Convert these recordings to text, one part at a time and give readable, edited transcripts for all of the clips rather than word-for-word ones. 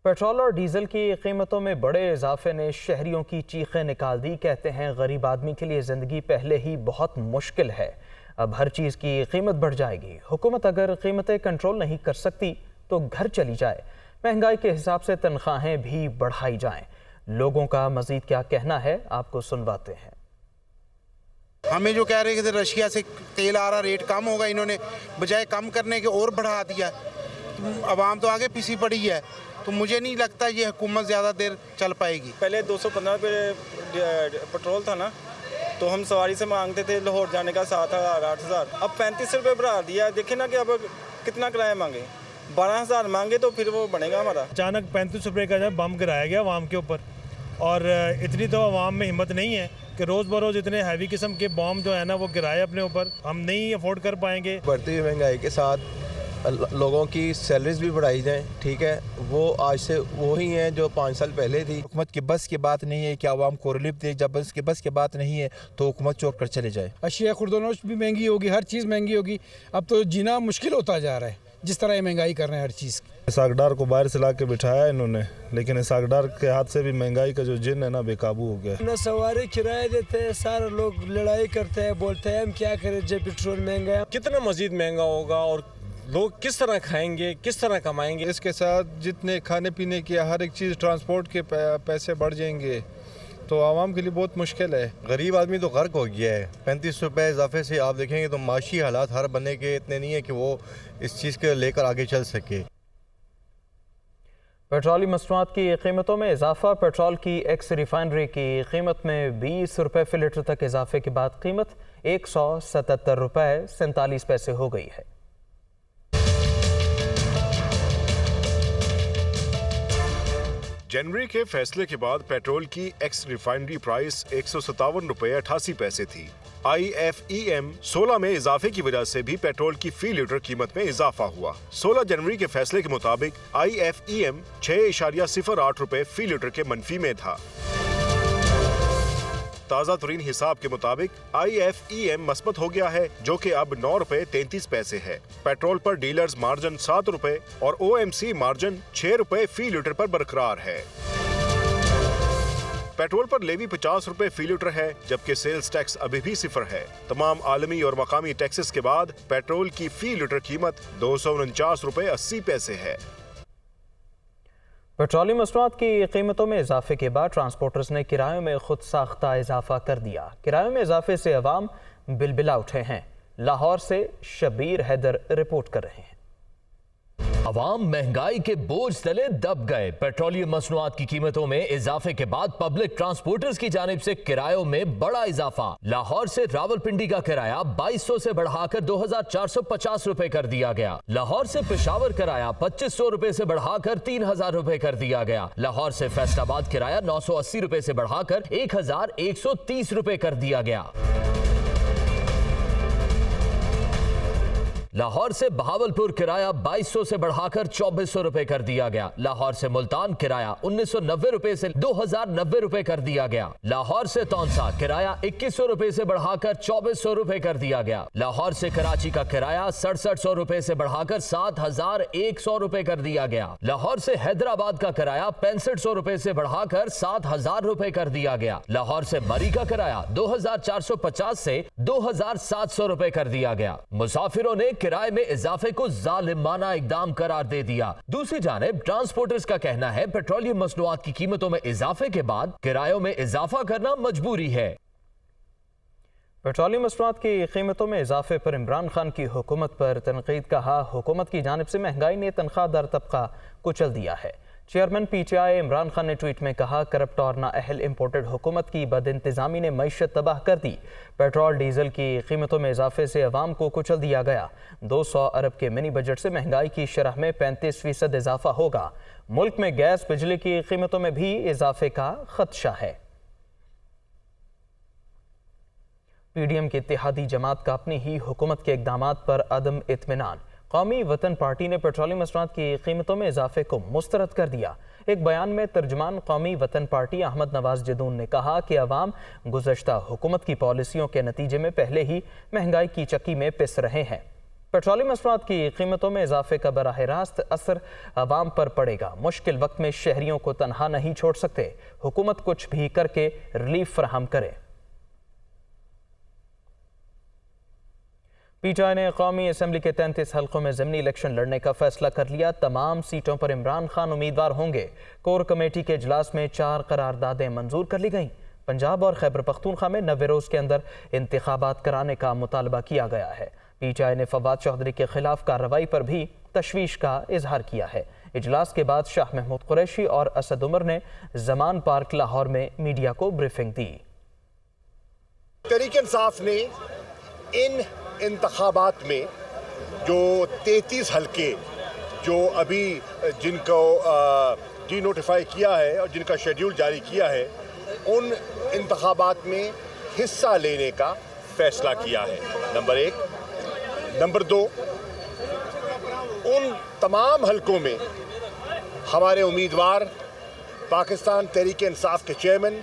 Petrol और diesel की कीमतों में बड़े इजाफे ने शहरियों की चीखें निकाल दी। कहते हैं गरीब आदमी के लिए ज़िंदगी पहले ही बहुत मुश्किल है, अब हर चीज़ की कीमत बढ़ जाएगी। हुकूमत अगर कीमतें कंट्रोल नहीं कर सकती तो घर चली जाए, महंगाई के हिसाब से तनख्वाहें भी बढ़ाई जाएं। लोगों का मजीद क्या कहना है, आपको सुनवाते हैं। हमें जो कह रहे हैं कि रशिया से तेल आ रहा, रेट कम होगा, इन्होंने बजाय कम करने के और बढ़ा दिया। आवाम तो आगे पीछे पड़ी है, तो मुझे नहीं लगता ये हुकूमत ज़्यादा देर चल पाएगी। पहले 215 रुपये पेट्रोल था ना, तो हम सवारी से मांगते थे लाहौर जाने का 7,000 8,000, अब 35 रुपये बढ़ा दिया। देखे ना कि अब कितना किराया मांगे, 12,000 मांगे तो फिर वो बनेगा हमारा। अचानक 35 रुपये का जब बम गिराया गया आवाम के ऊपर, और इतनी तो आवाम में हिम्मत नहीं है कि रोज़ बरोज़ इतने हैवी किस्म के बम जो है ना वो गिराए अपने ऊपर, हम नहीं अफोर्ड कर पाएंगे। बढ़ती हुई महंगाई के साथ लोगों की सैलरीज भी बढ़ाई जाएं, ठीक है, वो आज से वही हैं जो 5 साल पहले थी। हुकूमत की बस की बात नहीं है कि आवाम को रिलीफ दे, जब बस की बात नहीं है तो हुकूमत चौक कर चले जाए। अशिया खुर्दनोश भी महंगी होगी, हर चीज़ महंगी होगी। अब तो जीना मुश्किल होता जा रहा है जिस तरह ये महंगाई कर रहे हैं हर चीज़ की। इसाकडार को बाहर से ला के बिठाया इन्होंने, लेकिन इसाकडार के हाथ से भी महंगाई का जो जिन है ना बेकाबू हो गया। न सवारी किराया देते हैं, सारे लोग लड़ाई करते हैं, बोलते हैं हम क्या करें जब पेट्रोल महंगा है। कितना मजीद महंगा होगा और लोग किस तरह खाएंगे, किस तरह कमाएंगे। इसके साथ जितने खाने पीने की हर एक चीज़, ट्रांसपोर्ट के पैसे बढ़ जाएंगे तो आवाम के लिए बहुत मुश्किल है। गरीब आदमी तो गर्क हो गया है। 35 रुपये इजाफे से आप देखेंगे तो माशी हालात हर बंदे के इतने नहीं है कि वो इस चीज़ के लेकर आगे चल सके। पेट्रोली मसनूआत की कीमतों में इजाफा। पेट्रोल की एक्स रिफाइनरी की कीमत में 20 रुपये फी लीटर तक इजाफे के बाद कीमत 177 रुपये 47 पैसे हो गई है। जनवरी के फैसले के बाद पेट्रोल की एक्स रिफाइनरी प्राइस 157 रुपये 88 पैसे थी। IFEM 16 में इजाफे की वजह से भी पेट्रोल की फी लीटर कीमत में इजाफा हुआ। 16 जनवरी के फैसले के मुताबिक IFEM 6.08 रुपये फी लीटर के मनफी में था। ताज़ा तरीन हिसाब के मुताबिक IFEM मस्बत हो गया है, जो कि अब 9 रुपये 33 पैसे है। पेट्रोल पर डीलर्स मार्जिन 7 रुपये और OMC मार्जिन 6 रुपये फी लीटर पर बरकरार है। पेट्रोल पर लेवी 50 रुपये फी लीटर है, जबकि सेल्स टैक्स अभी भी 0 है। तमाम आलमी और मकामी टैक्सेस के बाद पेट्रोल की फी लीटर कीमत 249 रुपये 80 पैसे है। पेट्रोलियम मसनूआत की कीमतों में इजाफे के बाद ट्रांसपोर्टर्स ने किरायों में खुद साख्ता इजाफा कर दिया। किरायों में इजाफे से अवाम बिलबिला उठे हैं। लाहौर से शबीर हैदर रिपोर्ट कर रहे हैं। अवाम महंगाई के बोझ तले दब गए। पेट्रोलियम मसनूआत की कीमतों में इजाफे के बाद पब्लिक ट्रांसपोर्टर्स की जानिब से किरायों में बड़ा इजाफा। लाहौर से रावलपिंडी का किराया 2200 से बढ़ाकर 2450 रुपए कर दिया गया। लाहौर से पेशावर किराया 2500 रुपए से बढ़ाकर 3000 रुपए कर दिया गया। लाहौर से फैसलाबाद किराया 980 रुपए से बढ़ाकर 1130 रुपए कर दिया गया। लाहौर से बहावलपुर किराया 2200 से बढ़ाकर 2400 रुपए कर दिया गया। लाहौर से मुल्तान किराया 1990 रुपए से 2090 रुपए कर दिया गया। लाहौर से तौनसा किराया 2100 रुपए से बढ़ाकर 2400 रुपए कर दिया गया। लाहौर से कराची का किराया 6700 रुपए से बढ़ाकर 7100 रुपए कर दिया गया। लाहौर से हैदराबाद का किराया 6500 रुपए से बढ़ाकर 7000 रुपए कर दिया गया। लाहौर से मरी का किराया 2450 से 2700 रुपए कर दिया गया। मुसाफिरों ने किराए में इजाफे को जालिमाना इकदाम करार दे दिया। दूसरी जानिब ट्रांसपोर्टर्स का कहना है पेट्रोलियम मसनूआत की कीमतों में इजाफे के बाद किरायों में इजाफा करना मजबूरी है। पेट्रोलियम मसनूआत की कीमतों में इजाफे पर इमरान खान की हुकूमत पर तनकीद। कहा, हुकूमत की जानिब से महंगाई ने तनख्वाहदार तबका कुचल दिया है। चेयरमैन PTI इमरान खान ने ट्वीट में कहा, करप्ट और नाअहल इम्पोर्टेड हुकूमत की बदइंतजामी ने मईशत तबाह कर दी। पेट्रोल डीजल की कीमतों में इजाफे से अवाम को कुचल दिया गया। 200 अरब के मिनी बजट से महंगाई की शरह में 35% इजाफा होगा। मुल्क में गैस बिजली की कीमतों में भी इजाफे का खदशा है। PDM की इत्तेहादी जमात का अपनी ही हुकूमत के इक़दामात पर अदम इत्मीनान। कौमी वतन पार्टी ने पेट्रोलियम मसनूआत की कीमतों में इजाफे को मुस्तरद कर दिया। एक बयान में तर्जुमान कौमी वतन पार्टी अहमद नवाज जदून ने कहा कि अवाम गुज़श्ता हुकूमत की पॉलिसियों के नतीजे में पहले ही महंगाई की चक्की में पिस रहे हैं। पेट्रोलियम मसनूआत की कीमतों में इजाफे का बराह रास्त असर आवाम पर पड़ेगा। मुश्किल वक्त में शहरियों को तनहा नहीं छोड़ सकते। हुकूमत कुछ भी करके रिलीफ फराहम करे। पीटीआई ने कौमी असम्बली के 33 हल्कों में ज़िमनी इलेक्शन लड़ने का फैसला कर लिया। तमाम सीटों पर इमरान खान उम्मीदवार होंगे। कोर कमेटी के इजलास में 4 करारदादें मंजूर कर ली गईं। पंजाब और खैबर पख्तूनख्वा में 90 रोज़ के अंदर इंतखाबात कराने का मुतालबा किया गया है। पीटीआई ने फवाद चौधरी के खिलाफ कार्रवाई पर भी तशवीश का इजहार किया है। इजलास के बाद शाह महमूद कुरैशी और असद उमर ने जमान पार्क लाहौर में मीडिया को ब्रीफिंग दी। तहरीक इंसाफ ने इन इंतखाबात में जो 33 हल्के जो अभी जिनको डी नोटिफाई किया है और जिनका शेड्यूल जारी किया है, उन इंतखाबात में हिस्सा लेने का फैसला किया है, नंबर 1। नंबर 2, उन तमाम हल्कों में हमारे उम्मीदवार पाकिस्तान तहरीक इंसाफ के चेयरमैन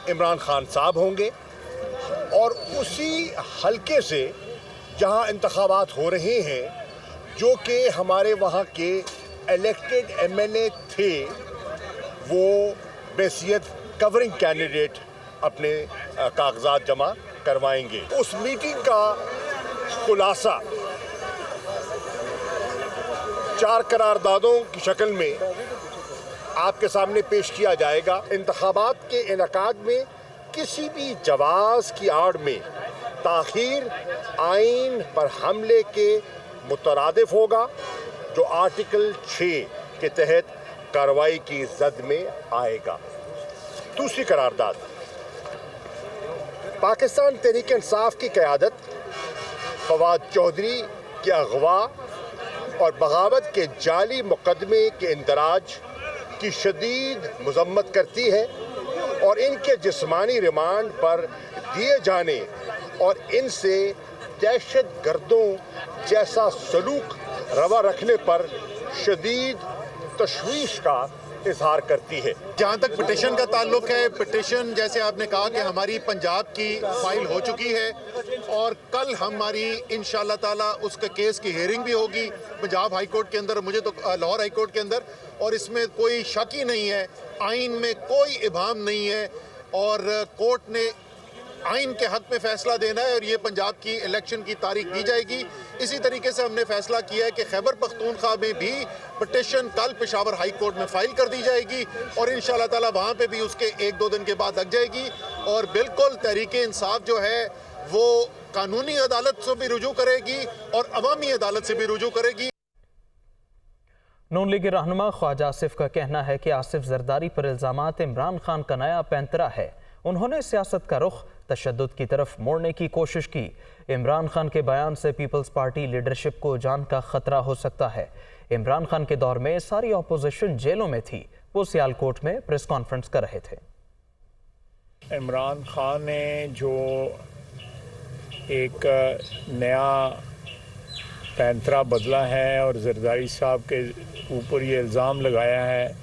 इमरान खान साहब होंगे और उसी हल्के से जहां इंतखाबात हो रहे हैं, जो कि हमारे वहां के इलेक्टेड एमएलए थे, वो बेसियत कवरिंग कैंडिडेट अपने कागजात जमा करवाएंगे। उस मीटिंग का खुलासा 4 करारदादों की शक्ल में आपके सामने पेश किया जाएगा। इंतखाबात के इनेकाद में किसी भी जवाज़ की आड़ में ताख़ीर आइन पर हमले के मुतरादिफ होगा, जो आर्टिकल 6 के तहत कार्रवाई की जद में आएगा। दूसरी करारदाद, पाकिस्तान तहरीक इंसाफ की क़यादत फवाद चौधरी के अगवा और बगावत के जाली मुकदमे के इंदराज की शदीद मजम्मत करती है और इनके जिस्मानी रिमांड पर दिए जाने और इनसे दहशत गर्दों जैसा सलूक रवा रखने पर शदीद तशवीश का इजहार करती है। जहाँ तक पिटिशन का ताल्लुक है, पिटिशन जैसे आपने कहा कि हमारी पंजाब की फाइल हो चुकी है और कल हमारी इंशाअल्लाह ताला उसके केस की हेयरिंग भी होगी पंजाब हाई कोर्ट के अंदर, मुझे तो लाहौर हाई कोर्ट के अंदर, और इसमें कोई शक ही नहीं है, आइन में कोई इबाम नहीं है और कोर्ट ने आइन के हक में फैसला देना है और ये पंजाब की इलेक्शन की तारीख दी जाएगी। इसी तरीके से हमने फैसला किया है कि खैबर पख्तूनख्वा में भी पिटिशन कल पेशावर हाई कोर्ट में फाइल कर दी जाएगी और इंशाअल्लाह ताला वहाँ पे भी उसके 1-2 दिन के बाद लग जाएगी और बिल्कुल तहरीक इंसाफ जो है वो कानूनी अदालत से भी रुजू करेगी और अवामी अदालत से भी रुजू करेगी। नून लीग रहनुमा ख्वाजा आसिफ का कहना है कि आसिफ जरदारी पर इल्ज़ामात इमरान खान का नया पैंतरा है। उन्होंने सियासत का रुख तशद्दुद की तरफ मोड़ने की कोशिश की। इमरान खान के बयान से पीपल्स पार्टी लीडरशिप को जान का खतरा हो सकता है। इमरान खान के दौर में सारी अपोजिशन जेलों में थी। वो सियालकोट में प्रेस कॉन्फ्रेंस कर रहे थे। इमरान खान ने जो एक नया पैंतरा बदला है और जरदारी साहब के ऊपर ये इल्ज़ाम लगाया है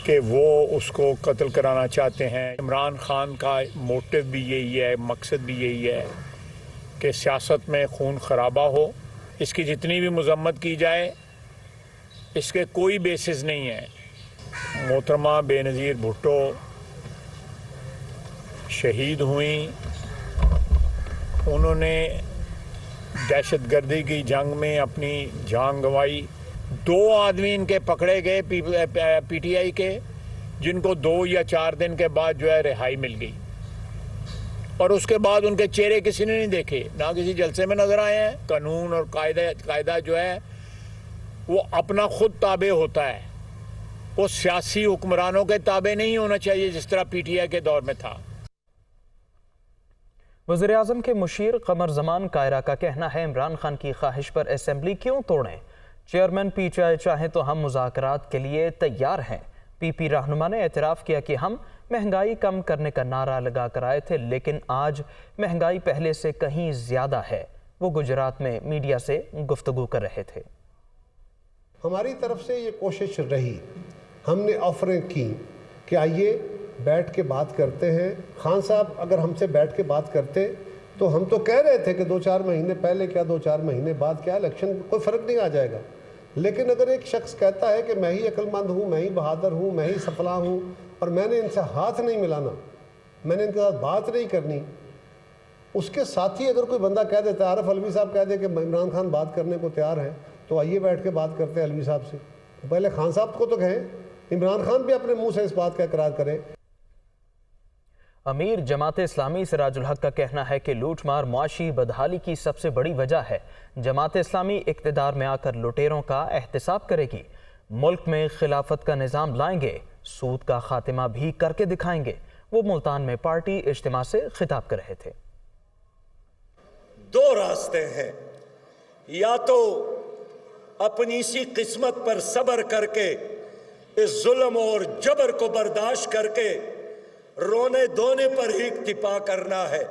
कि वो उसको कत्ल कराना चाहते हैं। इमरान खान का मोटिव भी यही है, मकसद भी यही है कि सियासत में खून खराबा हो। इसकी जितनी भी मजम्मत की जाए इसके कोई बेसिस नहीं है। मोहतरमा बेनज़ीर भुट्टो शहीद हुई, उन्होंने दहशतगर्दी की जंग में अपनी जान गंवाई। 2 आदमी इनके पकड़े गए पीटीआई के, जिनको 2 या 4 दिन के बाद जो है रिहाई मिल गई और उसके बाद उनके चेहरे किसी ने नहीं देखे, ना किसी जलसे में नजर आए हैं। कानून और कायदा जो है वो अपना खुद ताबे होता है, वो सियासी हुक्मरानों के ताबे नहीं होना चाहिए जिस तरह पीटीआई के दौर में था। वज़ीर आज़म के मुशीर कमर जमान कायरा का कहना है इमरान खान की ख्वाहिश पर असेंबली क्यों तोड़ें। चेयरमैन पीटीआई चाहे तो हम मुज़ाकरात के लिए तैयार हैं। पीपी रहनुमा ने एतराफ़ किया कि हम महंगाई कम करने का नारा लगा कर आए थे, लेकिन आज महंगाई पहले से कहीं ज़्यादा है। वो गुजरात में मीडिया से गुफ्तगू कर रहे थे। हमारी तरफ से ये कोशिश रही, हमने ऑफरें की कि आइए बैठ के बात करते हैं। खान साहब अगर हमसे बैठ के बात करते تو ہم تو کہہ رہے تھے کہ 2-4 مہینے پہلے کیا 2-4 مہینے بعد کیا الیکشن کوئی فرق نہیں آ جائے گا. لیکن اگر ایک شخص کہتا ہے کہ میں ہی عقل مند ہوں, میں ہی بہادر ہوں, میں ہی سفلا ہوں, اور میں نے ان سے ہاتھ نہیں ملانا, میں نے ان کے ساتھ بات نہیں کرنی, اس کے ساتھ ہی اگر کوئی بندہ کہہ دیتا ہے, عارف علوی صاحب کہہ دے کہ عمران خان بات کرنے کو تیار ہیں, تو آئیے بیٹھ کے بات کرتے ہیں علوی صاحب سے. پہلے خان صاحب کو تو کہیں, عمران خان بھی اپنے منہ سے اس بات کا اقرار کرے. امیر جماعت اسلامی سراج الحق کا کہنا ہے کہ لوٹ مار معاشی بدحالی کی سب سے بڑی وجہ ہے. جماعت اسلامی اقتدار میں آ کر لٹیروں کا احتساب کرے گی, ملک میں خلافت کا نظام لائیں گے, سود کا خاتمہ بھی کر کے دکھائیں گے. وہ ملتان میں پارٹی اجتماع سے خطاب کر رہے تھے. 2 راستے ہیں, یا تو اپنی اسی قسمت پر صبر کر کے اس ظلم اور جبر کو برداشت کر کے رونے دھونے پر ہی اکتفا کرنا ہے,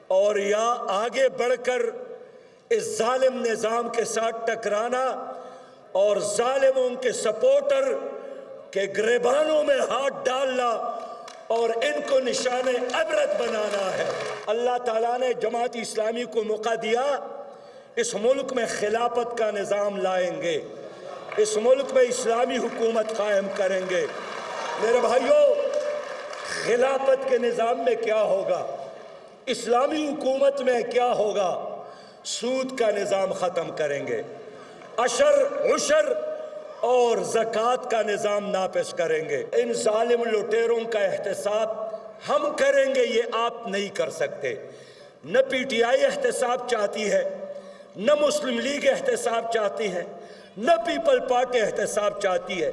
اور یا آگے بڑھ کر اس ظالم نظام کے ساتھ ٹکرانا اور ظالموں کے سپورٹر کے گریبانوں میں ہاتھ ڈالنا اور ان کو نشان عبرت بنانا ہے. اللہ تعالیٰ نے جماعت اسلامی کو موقع دیا, اس ملک میں خلافت کا نظام لائیں گے, اس ملک میں اسلامی حکومت قائم کریں گے. میرے بھائیوں, خلافت کے نظام میں کیا ہوگا, اسلامی حکومت میں کیا ہوگا؟ سود کا نظام ختم کریں گے, عشر اور زکوٰۃ کا نظام نافذ کریں گے. ان ظالم لٹیروں کا احتساب ہم کریں گے, یہ آپ نہیں کر سکتے. نہ پی ٹی آئی احتساب چاہتی ہے, نہ مسلم لیگ احتساب چاہتی ہے, نہ پیپل پارٹی احتساب چاہتی ہے.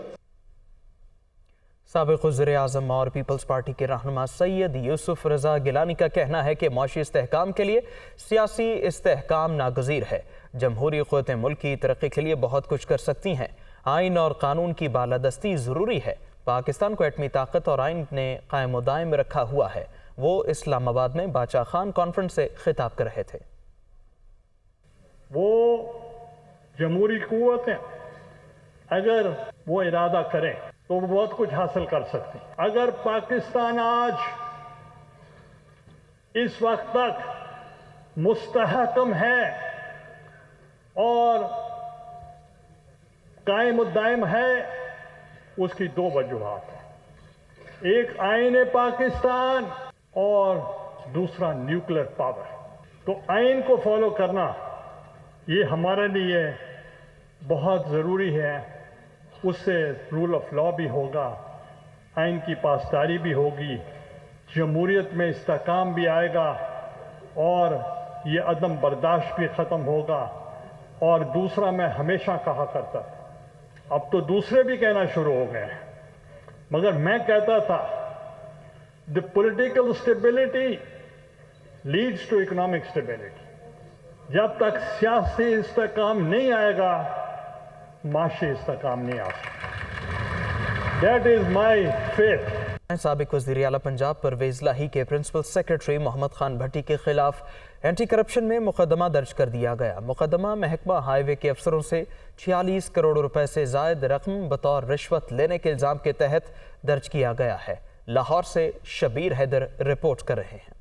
سابق وزیر اعظم اور پیپلز پارٹی کے رہنما سید یوسف رضا گیلانی کا کہنا ہے کہ معاشی استحکام کے لیے سیاسی استحکام ناگزیر ہے. جمہوری قوتیں ملک کی ترقی کے لیے بہت کچھ کر سکتی ہیں, آئین اور قانون کی بالادستی ضروری ہے. پاکستان کو ایٹمی طاقت اور آئین نے قائم و دائم رکھا ہوا ہے. وہ اسلام آباد میں باچا خان کانفرنس سے خطاب کر رہے تھے. وہ جمہوری قوتیں اگر وہ ارادہ کریں تو وہ بہت کچھ حاصل کر سکتے ہیں. اگر پاکستان آج اس وقت تک مستحکم ہے اور قائم الدائم ہے, اس کی 2 وجوہات ہیں. ایک آئین پاکستان اور دوسرا نیوکلیر پاور. تو آئین کو فالو کرنا یہ ہمارے لیے بہت ضروری ہے. اس سے رول آف لا بھی ہوگا, آئین کی پاسداری بھی ہوگی, جمہوریت میں استحکام بھی آئے گا, اور یہ عدم برداشت بھی ختم ہوگا. اور دوسرا, میں ہمیشہ کہا کرتا, اب تو دوسرے بھی کہنا شروع ہو گئے ہیں, مگر میں کہتا تھا the political stability leads to economic stability. جب تک سیاسی استحکام نہیں آئے گا, معاشی استحکام نہیں آ سکتا. That is my faith. سابق وزیر اعلیٰ پنجاب پرویز لاہی کے پرنسپل سیکرٹری محمد خان بھٹی کے خلاف اینٹی کرپشن میں مقدمہ درج کر دیا گیا. مقدمہ محکمہ ہائی وے کے افسروں سے 46 کروڑ روپے سے زائد رقم بطور رشوت لینے کے الزام کے تحت درج کیا گیا ہے. لاہور سے شبیر حیدر رپورٹ کر رہے ہیں.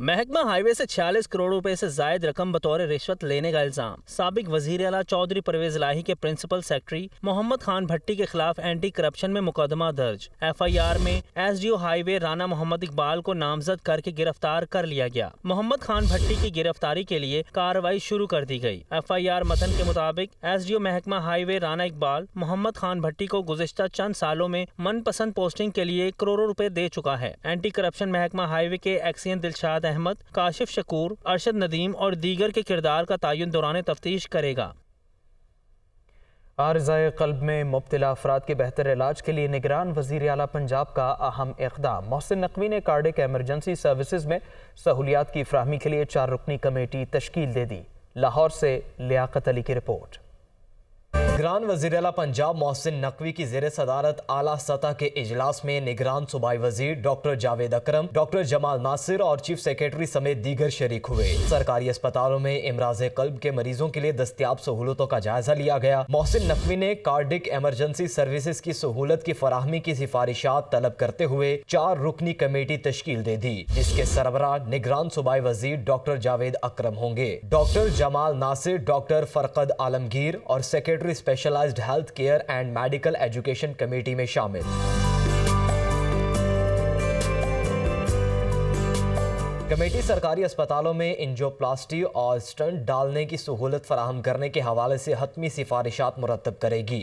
محکمہ ہائی وے سے 46 کروڑ روپے سے زائد رقم بطور رشوت لینے کا الزام. سابق وزیر اعلیٰ چودھری پرویز لاہی کے پرنسپل سیکرٹری محمد خان بھٹی کے خلاف اینٹی کرپشن میں مقدمہ درج. ایف آئی آر میں ایس ڈی او ہائی وے رانا محمد اقبال کو نامزد کر کے گرفتار کر لیا گیا. محمد خان بھٹی کی گرفتاری کے لیے کارروائی شروع کر دی گئی. ایف آئی آر متن کے مطابق ایس ڈی او محکمہ ہائی وے رانا اقبال محمد خان بھٹی کو گزشتہ چند سالوں میں من پسند پوسٹنگ کے لیے کروڑوں روپے دے چکا ہے. اینٹی کرپشن محکمہ ہائی وے کے ایکسین دلشاد احمد, کاشف شکور, ارشد ندیم اور دیگر کے کردار کا تعین دوران تفتیش کرے گا. عارضۂ قلب میں مبتلا افراد کے بہتر علاج کے لیے نگران وزیر اعلیٰ پنجاب کا اہم اقدام. محسن نقوی نے کارڈک ایمرجنسی سروسز میں سہولیات کی فراہمی کے لیے 4 رکنی کمیٹی تشکیل دے دی. لاہور سے لیاقت علی کی رپورٹ. निगरान वज़ीर-ए-आला पंजाब मोहसिन नकवी की ज़ेर सदारत आला सतह के इजलास में निगरान सूबाई वजीर डॉक्टर जावेद अकरम, डॉक्टर जमाल नासिर और चीफ सेक्रेटरी समेत दीगर शरीक हुए। सरकारी अस्पतालों में इमराज़े कल्ब के मरीजों के लिए दस्तयाब सहूलतों का जायजा लिया गया। मोहसिन नकवी ने कार्डिक एमरजेंसी सर्विसेज की सहूलत की फराहमी की सिफारिशात तलब करते हुए 4 रुकनी कमेटी तश्कील दे दी, जिसके सरबराह निगरान सूबाई वजीर डॉक्टर जावेद अकरम होंगे। डॉक्टर जमाल नासिर, डॉक्टर फरकद आलमगीर और secretary specialized health care and medical education committee में शामिल। कमेटी सरकारी अस्पतालों में एंजियोप्लास्टी और स्टंट डालने की सहूलत फराहम करने के हवाले से हतमी सिफारिशात मुरतब करेगी।